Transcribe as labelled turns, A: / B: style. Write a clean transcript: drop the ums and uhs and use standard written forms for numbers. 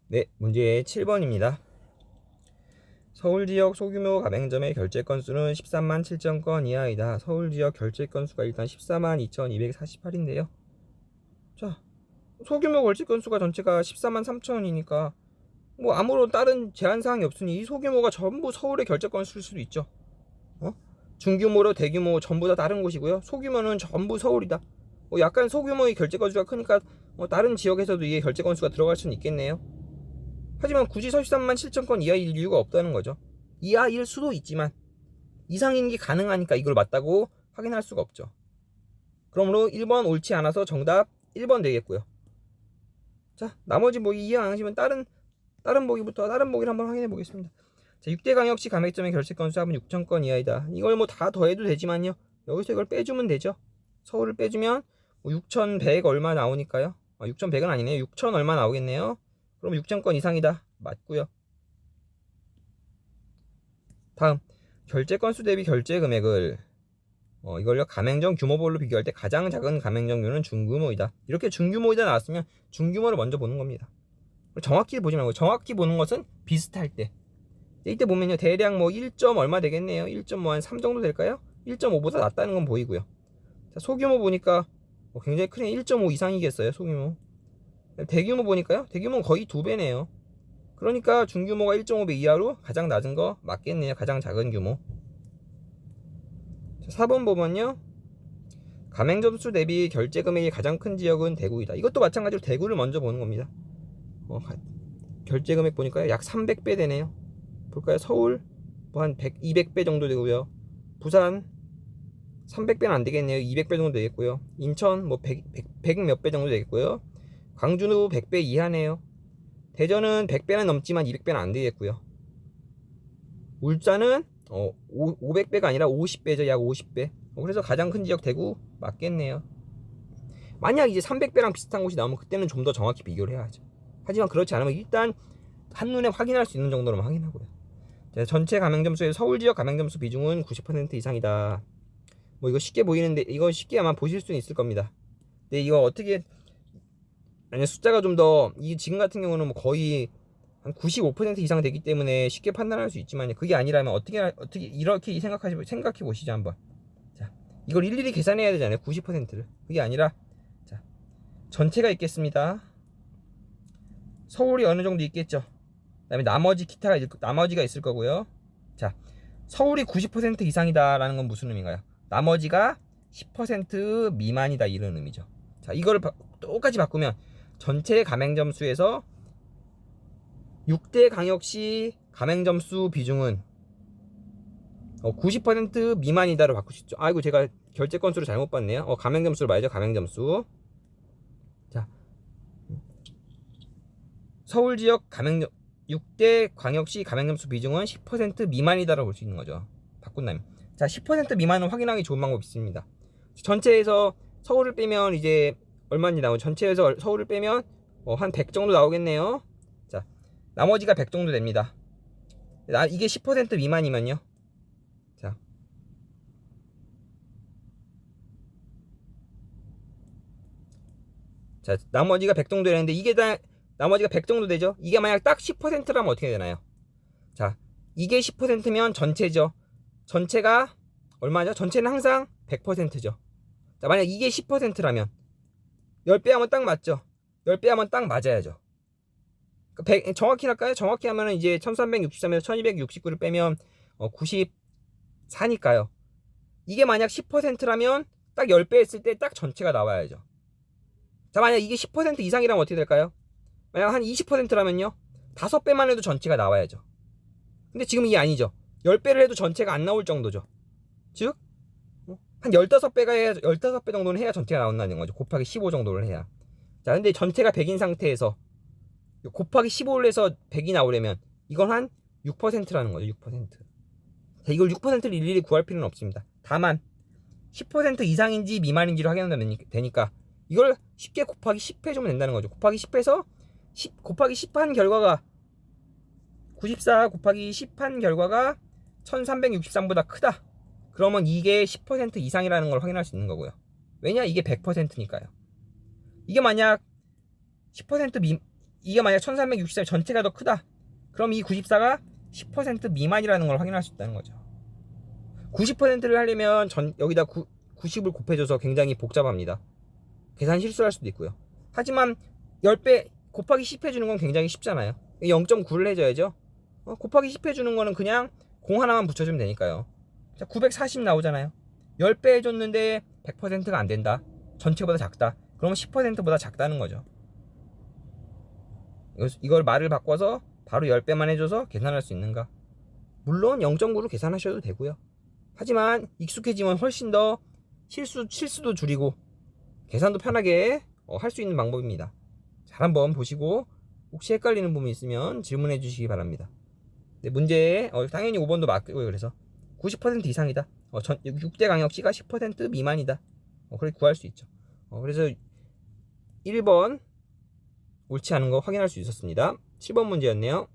A: 네, 문제 7번입니다. 서울 지역 소규모 가맹점의 결제 건수는 13만 7천 건 이하이다. 서울 지역 결제 건수가 일단 14만 2,248인데요. 자, 소규모 결제 건수가 전체가 14만 3천이니까 뭐 아무런 다른 제한 사항이 없으니 이 소규모가 전부 서울의 결제 건수일 수도 있죠. 중규모로 대규모 전부 다 다른 곳이고요. 소규모는 전부 서울이다. 약간 소규모의 결제 건수가 크니까 다른 지역에서도 이게 결제 건수가 들어갈 수는 있겠네요. 하지만 굳이 13만 7천 건 이하일 이유가 없다는 거죠. 이하일 수도 있지만 이상인 게 가능하니까 이걸 맞다고 확인할 수가 없죠. 그러므로 1번 옳지 않아서 정답 1번 되겠고요. 자, 나머지 보기 이해 안 하시면 다른 보기부터 다른 보기를 한번 확인해 보겠습니다. 자, 6대 강역시 가맹점의 결제 건수 합은 6천 건 이하이다. 이걸 뭐 다 더해도 되지만요. 여기서 이걸 빼주면 되죠. 서울을 빼주면 6,100 얼마 나오니까요. 6,100은 아니네요. 6,000 얼마 나오겠네요. 그럼 6천 건 이상이다. 맞고요. 다음, 결제 건수 대비 결제 금액을 이걸요 가맹점 규모별로 비교할 때 가장 작은 가맹점류는 중규모이다. 이렇게 중규모이다 나왔으면 중규모를 먼저 보는 겁니다. 정확히 보지 말고 정확히 보는 것은 비슷할 때. 이때 보면요 대략 뭐 1점 얼마 되겠네요. 1점 뭐 한 3 정도 될까요? 1.5보다 낫다는 건 보이고요. 자, 소규모 보니까 굉장히 크네. 1.5 이상이겠어요. 소규모. 대규모 보니까요. 대규모는 거의 2배네요. 그러니까 중규모가 1.5배 이하로 가장 낮은 거 맞겠네요. 가장 작은 규모. 4번 보면요. 가맹점 수 대비 결제 금액이 가장 큰 지역은 대구이다. 이것도 마찬가지로 대구를 먼저 보는 겁니다. 결제 금액 보니까 약 300배 되네요. 볼까요? 서울 뭐 한 200배 정도 되고요. 부산 300배는 안 되겠네요. 200배 정도 되겠고요. 인천 뭐 100 몇 배 정도 되겠고요. 광주는 100배 이하네요. 대전은 100배는 넘지만 200배는 안 되겠고요. 울산은 500배가 아니라 50배죠. 약 50배. 그래서 가장 큰 지역 대구 맞겠네요. 만약 이제 300배랑 비슷한 곳이 나오면 그때는 좀 더 정확히 비교를 해야죠. 하지만 그렇지 않으면 일단 한눈에 확인할 수 있는 정도로만 확인하고요. 전체 가맹점수의 서울 지역 가맹점수 비중은 90% 이상이다. 뭐 이거 쉽게 보이는데 이거 쉽게 아마 보실 수는 있을 겁니다. 근데 이거 어떻게 만약 숫자가 좀 더 이 지금 같은 경우는 뭐 거의 한 95% 이상 되기 때문에 쉽게 판단할 수 있지만 그게 아니라면 어떻게 이렇게 생각해 보시죠 한번. 자, 이걸 일일이 계산해야 되잖아요. 90%를. 그게 아니라 자, 전체가 있겠습니다. 서울이 어느 정도 있겠죠. 그다음에 나머지 나머지가 있을 거고요. 자, 서울이 90% 이상이다라는 건 무슨 의미인가요? 나머지가 10% 미만이다 이런 의미죠. 자, 이거를 똑같이 바꾸면 전체 가맹점 수에서 6대 강역시 가맹점 수 비중은 90% 미만이다로 바꿀 수 있죠. 아이고 제가 결제 건수를 잘못 봤네요. 가맹점 수를 말이죠. 가맹점 수. 자, 서울 지역 가맹점 6대 광역시 가맹점 수 비중은 10% 미만이다라고 볼 수 있는 거죠. 바꾼다면. 자, 10% 미만은 확인하기 좋은 방법이 있습니다. 전체에서 서울을 빼면 이제 얼마인지 나오죠. 전체에서 서울을 빼면 한 100 정도 나오겠네요. 자, 나머지가 100 정도 됩니다. 이게 10% 미만이면요. 자, 나머지가 100 정도 되는데 이게 다 나머지가 100 정도 되죠. 이게 만약 딱 10%라면 어떻게 되나요? 자, 이게 10%면 전체죠. 전체가 얼마죠? 전체는 항상 100%죠. 자, 만약 이게 10%라면 10배 하면 딱 맞죠? 10배 하면 딱 맞아야죠. 정확히 할까요? 정확히 하면은 이제 1363에서 1269를 빼면 94니까요. 이게 만약 10%라면 딱 10배 했을 때 딱 전체가 나와야죠. 자, 만약 이게 10% 이상이라면 어떻게 될까요? 만약 한 20%라면요. 5배만 해도 전체가 나와야죠. 근데 지금 이게 아니죠. 10배를 해도 전체가 안 나올 정도죠. 즉, 한 15배가 해야, 15배 정도는 해야 전체가 나온다는 거죠. 곱하기 15 정도를 해야. 자, 근데 전체가 100인 상태에서 곱하기 15를 해서 100이 나오려면 이건 한 6%라는 거죠. 6%. 자, 이걸 6%를 일일이 구할 필요는 없습니다. 다만 10% 이상인지 미만인지를 확인하면 되니까 이걸 쉽게 곱하기 10 해주면 된다는 거죠. 곱하기 10해서 10 곱하기 10 한 결과가 94 곱하기 10 한 결과가 1363보다 크다. 그러면 이게 10% 이상이라는 걸 확인할 수 있는 거고요. 왜냐? 이게 100%니까요. 이게 만약 10% 이게 만약 1364 전체가 더 크다. 그럼 이 94가 10% 미만이라는 걸 확인할 수 있다는 거죠. 90%를 하려면 여기다 90을 곱해줘서 굉장히 복잡합니다. 계산 실수할 수도 있고요. 하지만 10배 곱하기 10 해주는 건 굉장히 쉽잖아요. 0.9를 해줘야죠. 곱하기 10 해주는 거는 그냥 공 하나만 붙여주면 되니까요. 자, 940 나오잖아요. 10배 해줬는데 100%가 안 된다. 전체보다 작다. 그러면 10%보다 작다는 거죠. 이걸 말을 바꿔서 바로 10배만 해줘서 계산할 수 있는가? 물론 0.9로 계산하셔도 되고요. 하지만 익숙해지면 훨씬 더 실수도 줄이고 계산도 편하게 할 수 있는 방법입니다. 잘 한번 보시고 혹시 헷갈리는 부분이 있으면 질문해 주시기 바랍니다. 네, 문제에 당연히 5번도 맞고요. 그래서 90% 이상이다. 6대 강역시가 10% 미만이다. 그렇게 구할 수 있죠. 그래서 1번 옳지 않은 거 확인할 수 있었습니다. 7번 문제였네요.